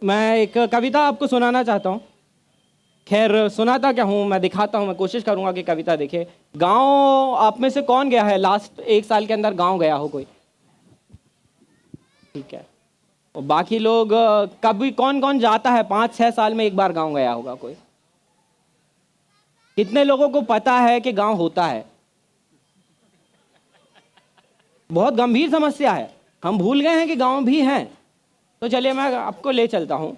मैं एक कविता आपको सुनाना चाहता हूँ। खैर सुनाता क्या हूँ, मैं दिखाता हूँ, मैं कोशिश करूँगा कि कविता देखे। गांव, आप में से कौन गया है लास्ट 1 साल के अंदर गांव गया हो कोई? ठीक है। और बाकी लोग कभी कौन कौन जाता है 5-6 साल में एक बार गांव गया होगा कोई? कितने लोगों को पता है कि गांव होता है? बहुत गंभीर समस्या है, हम भूल गए हैं कि गांव भी हैं। तो चलिए मैं आपको ले चलता हूँ।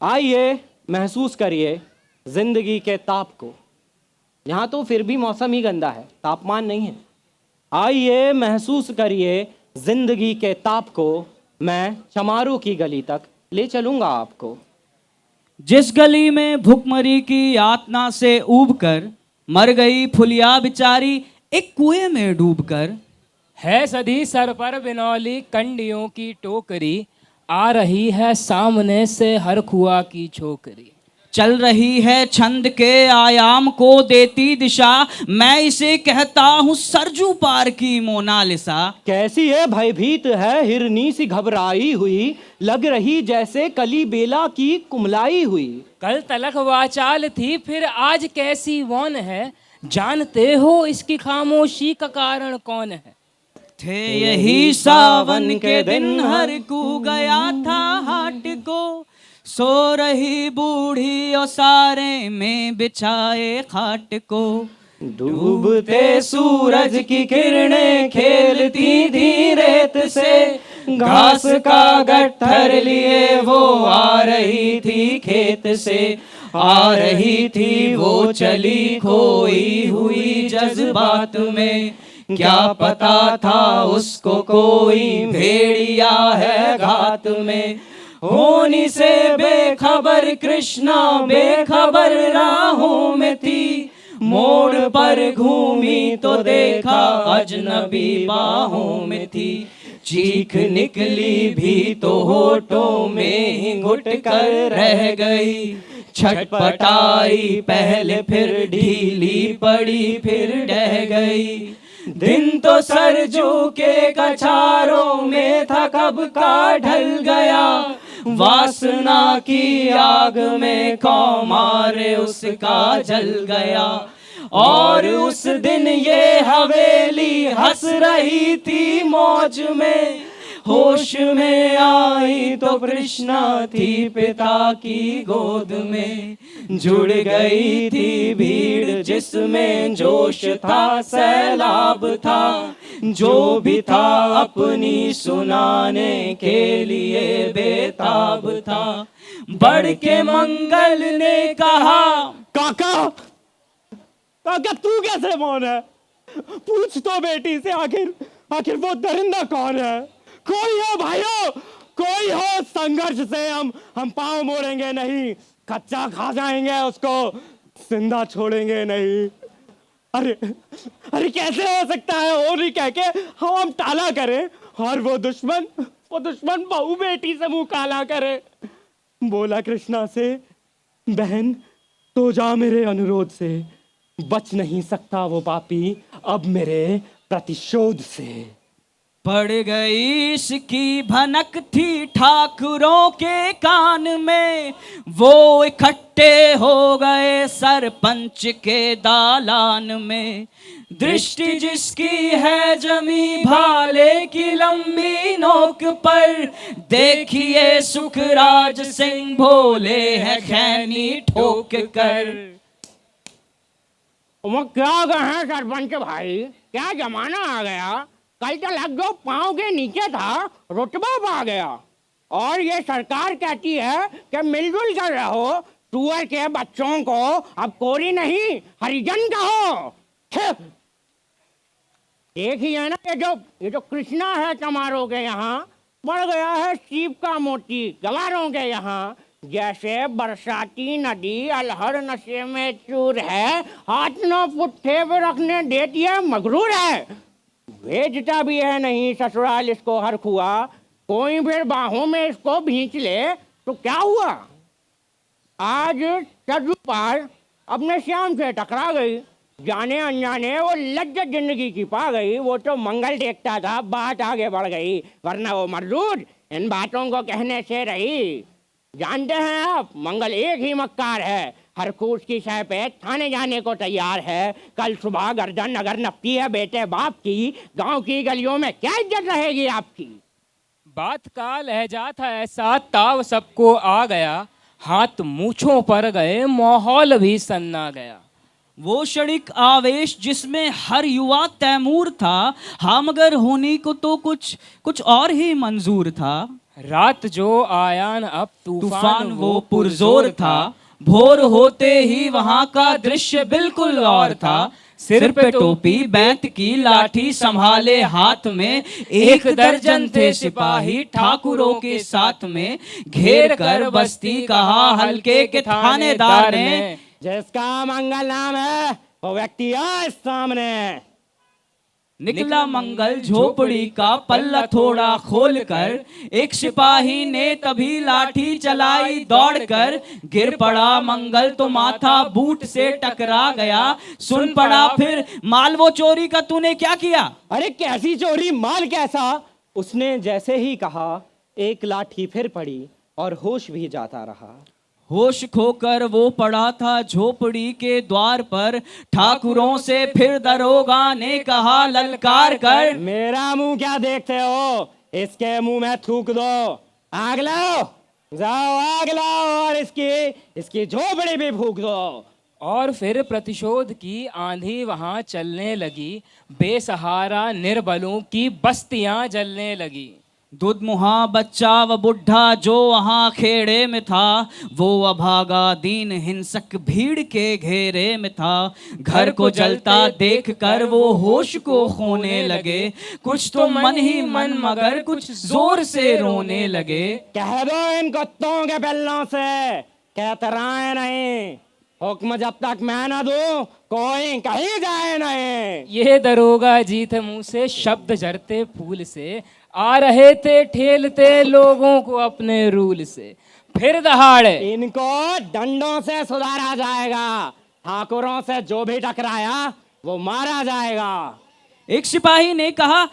आइए महसूस करिए जिंदगी के ताप को। यहाँ तो फिर भी मौसम ही गंदा है, तापमान नहीं है। आइए महसूस करिए जिंदगी के ताप को, मैं चमारों की गली तक ले चलूंगा आपको। जिस गली में भुखमरी की यातना से ऊबकर मर गई फुलिया बिचारी एक कुएं में डूबकर। है सधी सर पर बिनौली कंडियों की टोकरी, आ रही है सामने से हर खुआ की छोकरी। चल रही है छंद के आयाम को देती दिशा, मैं इसे कहता हूँ सरजू पार की मोनालिसा। कैसी है भयभीत है हिरनी सी घबराई हुई, लग रही जैसे कली बेला की कुमलाई हुई। कल तलक वाचाल थी फिर आज कैसी वौन है, जानते हो इसकी खामोशी का कारण कौन है? थे यही सावन के दिन हर कू गया था हाट को, सो रही बूढ़ी और सारे में बिछाए खाट को। डूबते सूरज की किरणें खेलती थी रेत से, घास का गट्ठर लिए वो आ रही थी खेत से। आ रही थी वो चली खोई हुई जज्बात में, क्या पता था उसको कोई भेड़िया है घात में। होनी से बेखबर कृष्णा बेखबर राहों में थी, मोड़ पर घूमी तो देखा अजनबी बाहों में थी। चीख निकली भी तो होठों में ही घुट कर रह गई, छटपटाई पहले फिर ढीली पड़ी फिर ढह गई। दिन तो सरजू के कछारों में था कब का ढल गया, वासना की आग में कौमार उसका जल गया। और उस दिन ये हवेली हंस रही थी मौज में, होश में आई तो कृष्णा थी पिता की गोद में। जुड़ गई थी भीड़ जिसमें जोश था सैलाब था, जो भी था अपनी सुनाने के लिए बेताब था। बढ़ के मंगल ने कहा, काका काका तू कैसे मौन है? पूछ तो बेटी से आखिर वो दरिंदा कौन है? कोई हो भाइयों, कोई हो, संघर्ष से हम पांव मोड़ेंगे नहीं, कच्चा खा जाएंगे उसको, जिंदा छोड़ेंगे नहीं। अरे कैसे हो सकता है और नहीं कह के हम टाला करें, और वो दुश्मन बहू बेटी से मुंह काला करे। बोला कृष्णा से, बहन तो जा मेरे अनुरोध से, बच नहीं सकता वो पापी अब मेरे प्रतिशोध से। पड़ गई इसकी भनक थी ठाकुरों के कान में, वो इकट्ठे हो गए सरपंच के दालान में। दृष्टि जिसकी है जमी भाले की लंबी नोक पर, देखिए सुखराज सिंह भोले है खैनी ठोक कर। वो क्या कहें सरपंच भाई, क्या जमाना आ गया। कल तक जो पाँव के नीचे था रुतबा पा गया, और ये सरकार कहती है कि मिलजुल कर रहो, सुअर के बच्चों को अब कोरी नहीं हरिजन कहो। देखिए ना, ये जो कृष्णा है चमारों के यहाँ, पड़ गया है सीप का मोती गवारों के यहाँ। जैसे बरसाती नदी अलहड़ नशे में चूर है, हाथ न पुट्ठे पे रखने देती है मगरूर है। भेजता भी है नहीं ससुराल इसको हर खुआ, कोई फिर बाहों में इसको भींच ले तो क्या हुआ। आज सरजू पार अपने श्याम से टकरा गई, जाने अनजाने वो लज्जत जिंदगी की पा गई। वो तो मंगल देखता था, बात आगे बढ़ गई, वरना वो मरदूद इन बातों को कहने से रही। जानते हैं आप, मंगल एक ही मक्कार है, हर कूच की शह पे थाने जाने को तैयार है। कल सुबह गर्दन अगर नपती है बेटे बाप की, गांव की गलियों में क्या इज्जत रहेगी आपकी। बात का लहजा था ऐसा, ताव सबको आ गया, हाथ मूछों पर गए, माहौल भी सन्ना गया। वो क्षणिक आवेश जिसमें हर युवा तैमूर था, हाँ मगर होने को तो कुछ और ही मंजूर था। रात जो आया न अब तूफान वो पुरजोर था, भोर होते ही वहां का दृश्य बिल्कुल और था। सिर पे टोपी बैंत की लाठी संभाले हाथ में, एक दर्जन थे सिपाही ठाकुरों के साथ में। घेर कर बस्ती कहा हल्के के थानेदार ने, जिसका मंगल नाम है वो व्यक्ति आए सामने। निकला मंगल झोपड़ी का पल्ला थोड़ा खोलकर, एक सिपाही ने तभी लाठी चलाई दौड़कर। गिर पड़ा मंगल तो माथा बूट से टकरा गया, सुन पड़ा फिर माल वो चोरी का तूने क्या किया। अरे कैसी चोरी, माल कैसा? उसने जैसे ही कहा एक लाठी फिर पड़ी और होश भी जाता रहा। होश खोकर वो पड़ा था झोपड़ी के द्वार पर, ठाकुरों से फिर दरोगा ने कहा ललकार कर, मेरा मुंह क्या देखते हो, इसके मुंह में थूक दो। आग लाओ, जाओ आग लाओ और इसकी झोपड़ी भी फूक दो। और फिर प्रतिशोध की आंधी वहां चलने लगी, बेसहारा निर्बलों की बस्तियां जलने लगी। दुधमुहा बच्चा व बुढ़ा जो वहां खेड़े में था, वो अभागा दीन हिंसक भीड़ के घेरे में था। घर को जलता देख कर वो होश को खोने लगे, कुछ तो मन ही मन मगर कुछ जोर से रोने लगे। कह दो इन कुत्तों के पिल्लों से कहतराए नहीं, हुक्म जब तक मैं न दूं कोई कहीं जाए नहीं। ये दरोगा जी थे मुंह से शब्द झरते फूल से, आ रहे थे ठेलते लोगों को अपने रूल से। फिर दहाड़े इनको डंडों से सुधारा जाएगा, ठाकुरों से जो भी टकराया वो मारा जाएगा। एक सिपाही ने कहा,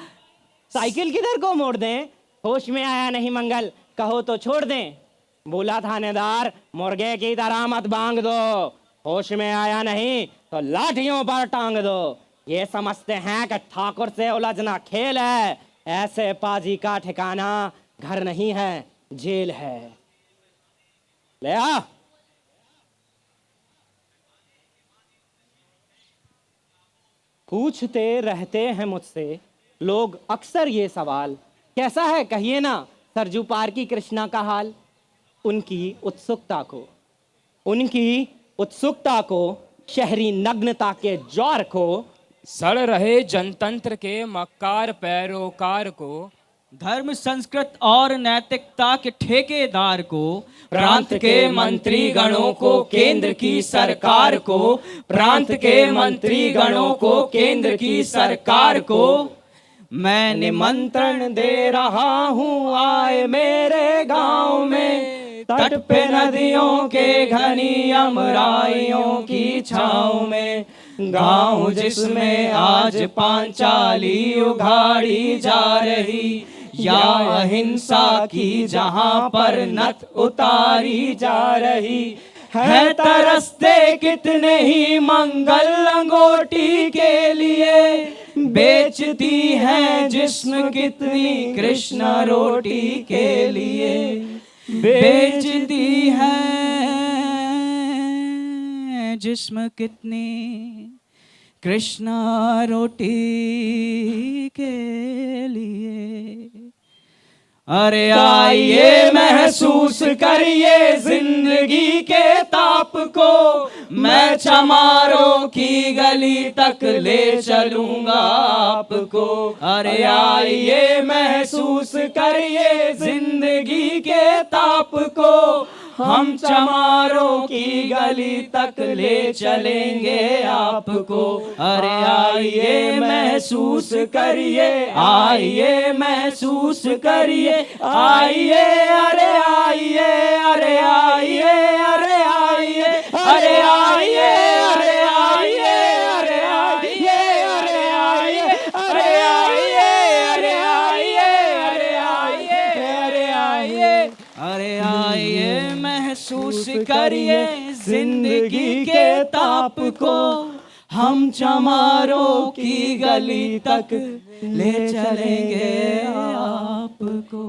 साइकिल किधर को मोड़ दें, होश में आया नहीं मंगल, कहो तो छोड़ दें। बोला थानेदार, मुर्गे की तरह मत बांग दो, होश में आया नहीं तो लाठियों पर टांग दो। ये समझते हैं कि ठाकुर से उलझना खेल है, ऐसे पाजी का ठिकाना घर नहीं है जेल है। ले आ। पूछते रहते हैं मुझसे लोग अक्सर ये सवाल, कैसा है कहिए ना सरजू पार की कृष्णा का हाल। उनकी उत्सुकता को शहरी नग्नता के ज्वार को, सड़ रहे जनतंत्र के मक्कार पैरोकार को, धर्म संस्कृत और नैतिकता के ठेकेदार को, प्रांत के मंत्री गणों को, केंद्र की सरकार को, प्रांत के मंत्री गणों को, केंद्र की सरकार को मैं निमंत्रण दे रहा हूँ, आए मेरे गांव में। तट पे नदियों के घनी अमराइयों की छाँव में, गांव जिसमें आज पांचाली उघाड़ी जा रही, या अहिंसा की जहां पर नथ उतारी जा रही है। तरसते कितने ही मंगल लंगोटी के लिए, बेचती है जिस्म कितनी कृष्ण रोटी के लिए, बेचती है जिस्म कितनी कृष्ण रोटी के लिए। अरे आइए महसूस करिए जिंदगी के ताप को, मैं चमारों की गली तक ले चलूंगा आपको। अरे आइए महसूस करिए जिंदगी के ताप को, हम चमारों की गली तक ले चलेंगे आपको। अरे आइए महसूस करिए, आइए महसूस करिए, आइए अरे आइए, अरे आइए, अरे आइए, अरे आइए, अरे आइए, अरे आइए, अरे आइए, अरे आइए, अरे आइए, अरे आइए, अरे आइए महसूस करिए जिंदगी के ताप को, हम चमारों की गली तक ले चलेंगे आपको।